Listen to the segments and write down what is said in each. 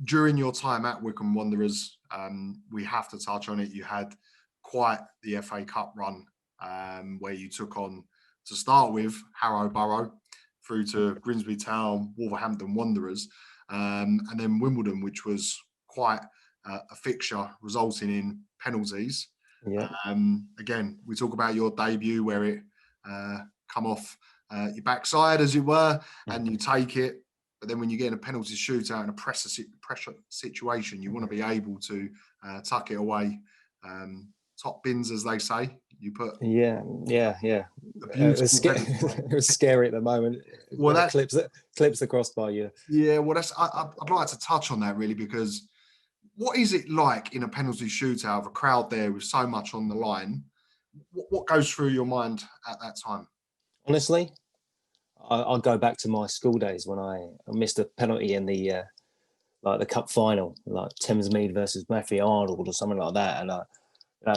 During your time at Wycombe Wanderers, we have to touch on it. You had quite the FA Cup run where you took on, to start with, Harrow Borough through to Grimsby Town, Wolverhampton Wanderers, and then Wimbledon, which was quite a fixture resulting in penalties. Yeah. Again, we talk about your debut where it come off your backside, as it were, and you take it. But then when you get in a penalty shootout in a pressure situation, you want to be able to tuck it away. Top bins, as they say. You put yeah. It it was scary at the moment. Well, that clips the crossbar. Yeah, well, I'd like to touch on that really, because what is it like in a penalty shootout with a crowd there with so much on the line? What goes through your mind at that time? Honestly, I'll go back to my school days when I missed a penalty in the cup final, like Thamesmead versus Matthew Arnold or something like that, and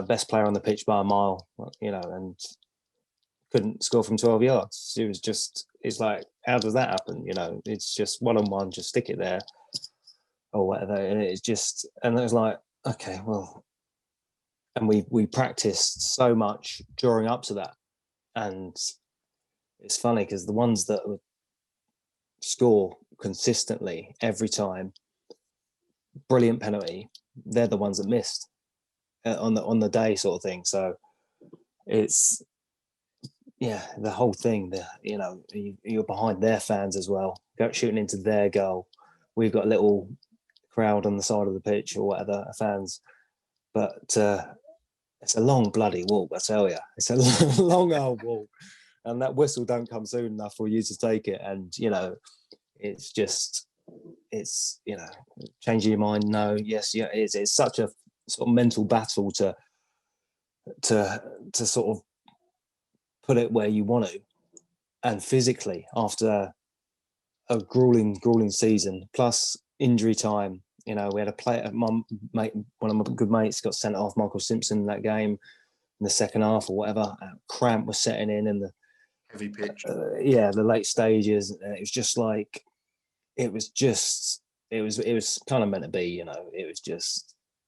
best player on the pitch by a mile, and couldn't score from 12 yards. It's like, how does that happen? It's just one-on-one, just stick it there or whatever. And it's just, and it was like, okay, well, and we practiced so much drawing up to that. And it's funny because the ones that would score consistently every time, brilliant penalty, they're the ones that missed on the day, sort of thing. So it's, the whole thing. You're behind their fans as well, shooting into their goal. We've got a little crowd on the side of the pitch or whatever, fans, but it's a long bloody walk, I tell you. It's a long old walk. And that whistle don't come soon enough for you to take it. And, it's just, changing your mind. No, yes, yeah, it's such a sort of mental battle to sort of put it where you want to. And physically, after a grueling season, plus injury time, we had a player, one of my good mates got sent off, Michael Simpson, in that game in the second half or whatever. Cramp was setting in the heavy pitch. The late stages. And it was just like, it was kind of meant to be,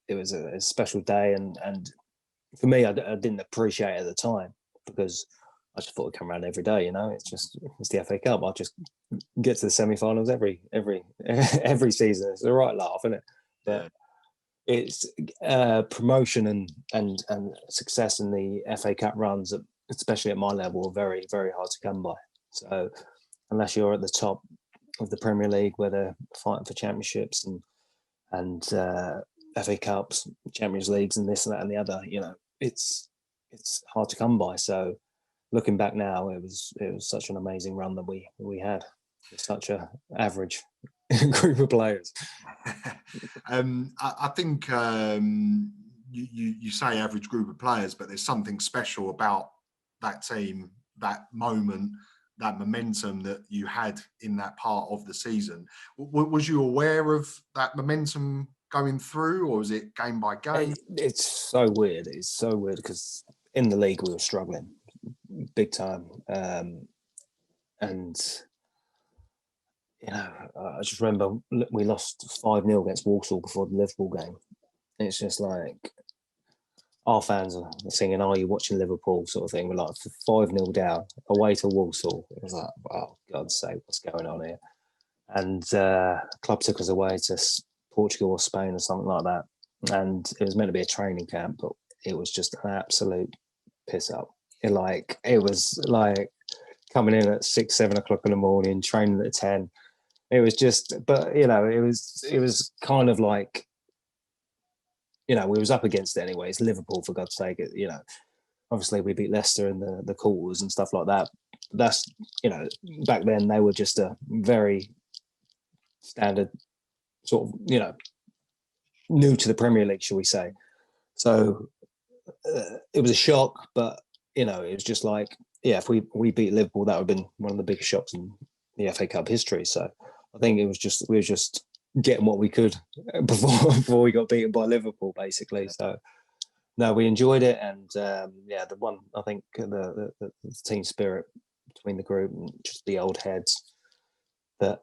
it was a special day. And for me, I didn't appreciate it at the time because I just thought it'd come around every day, it's the FA Cup. I'll just get to the semi-finals every season. It's the right laugh, isn't it? But it's promotion and success in the FA Cup runs, especially at my level, are very, very hard to come by. So unless you're at the top of the Premier League where they're fighting for championships and FA Cups, Champions Leagues, and this and that and the other, it's hard to come by. So looking back now, it was such an amazing run that we had. It's such a average group of players. I think you say average group of players, but there's something special about that team, that moment, that momentum that you had in that part of the season. Was you aware of that momentum going through, or was it game by game? It's so weird. It's so weird because in the league we were struggling big time, and I just remember we lost 5-0 against Walsall before the Liverpool game. And it's just like our fans are singing, "Are you watching Liverpool?" sort of thing. We're like 5-0 down away to Walsall. It was like, oh, God's sake, what's going on here? And club took us away to Portugal or Spain or something like that. And it was meant to be a training camp, but it was just an absolute piss up. It was like coming in at 6-7 o'clock in the morning, training at 10. It was just, but it was kind of like, we was up against it anyway. It's Liverpool, for God's sake. Obviously we beat Leicester in the quarters and stuff like that. That's, back then they were just a very standard sort of, new to the Premier League, shall we say. So it was a shock, but, it was just like, if we beat Liverpool, that would have been one of the biggest shocks in the FA Cup history. So I think we were just getting what we could before we got beaten by Liverpool, basically. So no, we enjoyed it, and the one, I think the team spirit between the group and just the old heads, that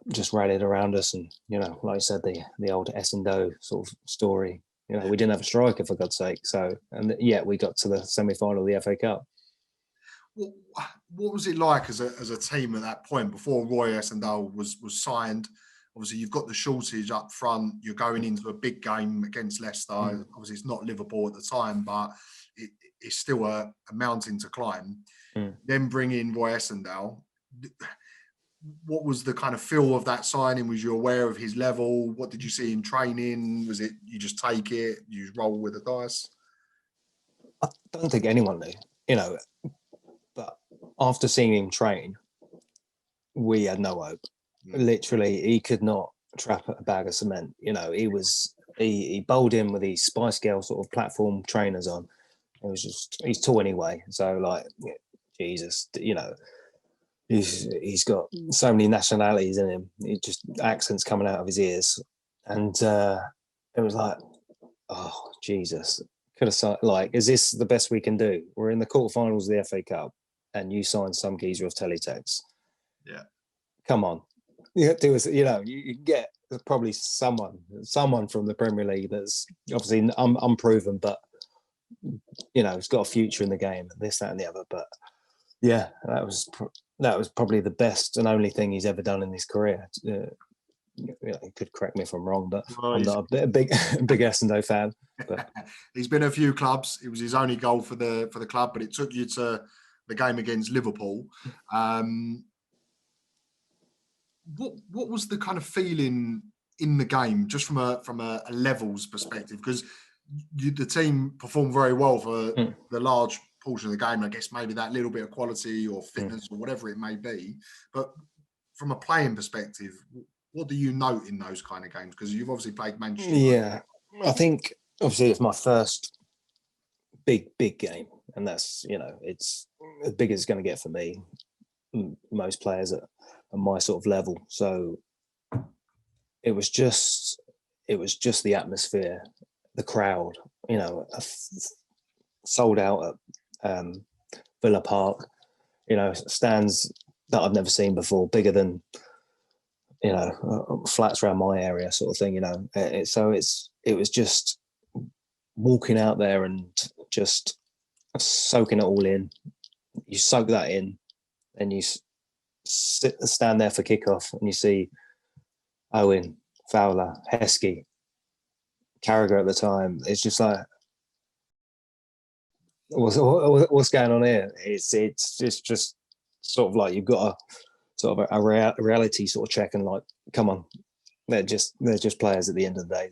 just rallied around us, and like you said, the old Essendon sort of story. We didn't have a striker, for God's sake. So, and yet we got to the semi-final of the FA Cup. What was it like as a team at that point before Roy Essendon was signed? Obviously, you've got the shortage up front. You're going into a big game against Leicester. Obviously, it's not Liverpool at the time, but it's still a mountain to climb. Then bring in Roy Essendon. What was the kind of feel of that signing? Was you aware of his level? What did you see in training? Was it you just take it, you just roll with the dice? I don't think anyone knew, but after seeing him train, we had no hope. Literally, he could not trap a bag of cement. He bowled in with these Spice Girl sort of platform trainers on. It was just, he's tall anyway. So like, Jesus, he's got so many nationalities in him. He just accents coming out of his ears. And it was like, oh, Jesus. Could have like, is this the best we can do? We're in the quarterfinals of the FA Cup and you signed some geezer of teletext. Yeah. Come on. You get probably someone from the Premier League that's obviously unproven, but it's got a future in the game, this, that, and the other. But yeah, that was probably the best and only thing he's ever done in his career. He could correct me if I'm wrong, but I'm not a big Essendon fan. But he's been a few clubs. It was his only goal for the club, but it took you to the game against Liverpool. What was the kind of feeling in the game, just from a levels perspective? Because the team performed very well for the large portion of the game. I guess maybe that little bit of quality or fitness or whatever it may be. But from a playing perspective, what do you note in those kind of games? Because you've obviously played Manchester United. Yeah, I think obviously it's my first big game, and that's it's as big as it's going to get for me. Most players at my sort of level, so it was just the atmosphere, the crowd, sold out at Villa Park, stands that I've never seen before, bigger than flats around my area, sort of thing. It was just walking out there and just soaking it all in. You soak that in, and you stand there for kickoff, and you see Owen, Fowler, Heskey, Carragher at the time. It's just like, what's going on here? It's just sort of like you've got a reality sort of check, and like, come on, they're just players at the end of the day.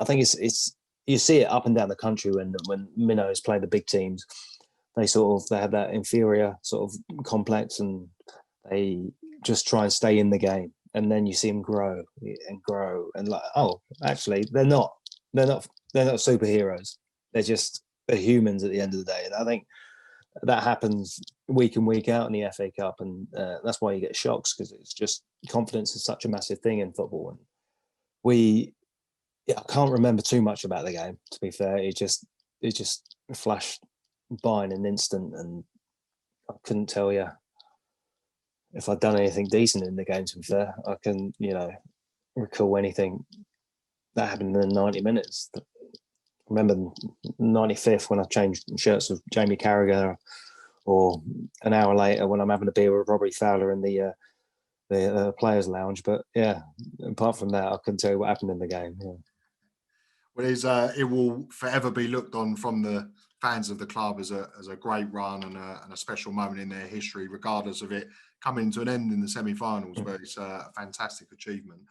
I think it's you see it up and down the country when minnows play the big teams. They have that inferior sort of complex, and they just try and stay in the game. And then you see them grow and grow, and like, oh, actually, they're not superheroes. They're humans at the end of the day. And I think that happens week in, week out in the FA Cup, and that's why you get shocks, because it's just, confidence is such a massive thing in football. And I can't remember too much about the game, to be fair. It just flashed by in an instant, and I couldn't tell you if I'd done anything decent in the game, to be fair. I can, recall anything that happened in the 90 minutes. I remember the 95th when I changed shirts with Jamie Carragher, or an hour later when I'm having a beer with Robbie Fowler in the players' lounge. But yeah, apart from that, I couldn't tell you what happened in the game. Yeah. Well, it will forever be looked on from the fans of the club as a great run and a special moment in their history, regardless of it coming to an end in the semi-finals. But it's a fantastic achievement.